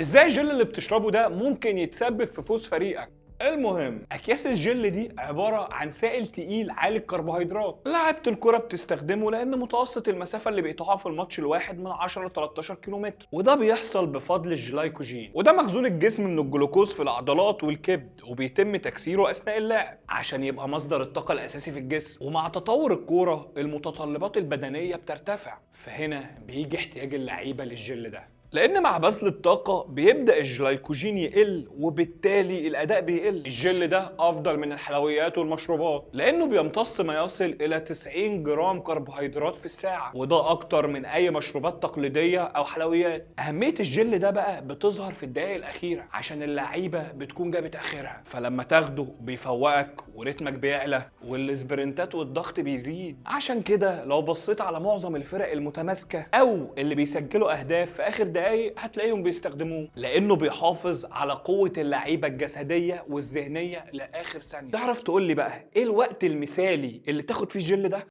ازاي الجل اللي بتشربه ده ممكن يتسبب في فوز فريقك؟ المهم، اكياس الجل دي عباره عن سائل تقيل عالي الكربوهيدرات. لعيبه الكره بتستخدمه لان متوسط المسافه اللي بيقطعوها في الماتش الواحد من 10 ل 13 كيلومتر، وده بيحصل بفضل الجلايكوجين، وده مخزون الجسم من الجلوكوز في العضلات والكبد، وبيتم تكسيره اثناء اللعب عشان يبقى مصدر الطاقه الاساسي في الجسم. ومع تطور الكوره المتطلبات البدنيه بترتفع، فهنا بيجي احتياج اللعيبه للجل ده، لان مع بذل الطاقه بيبدا الجلايكوجين يقل، وبالتالي الاداء بيقل. الجل ده افضل من الحلويات والمشروبات لانه بيمتص ما يصل الى 90 جرام كربوهيدرات في الساعه، وده اكتر من اي مشروبات تقليديه او حلويات. اهميه الجل ده بقى بتظهر في الدقائق الاخيره عشان اللعيبه بتكون جابت اخرها، فلما تاخده بيفوقك وريتمك بيعلى والسبرنتات والضغط بيزيد. عشان كده لو بصيت على معظم الفرق المتماسكه او اللي بيسجلوا اهداف في اخر دقايق هتلاقيهم بيستخدموه، لانه بيحافظ على قوه اللعيبه الجسديه والذهنيه لاخر ثانيه. تعرف تقول لي بقى ايه الوقت المثالي اللي تاخد فيه الجل ده؟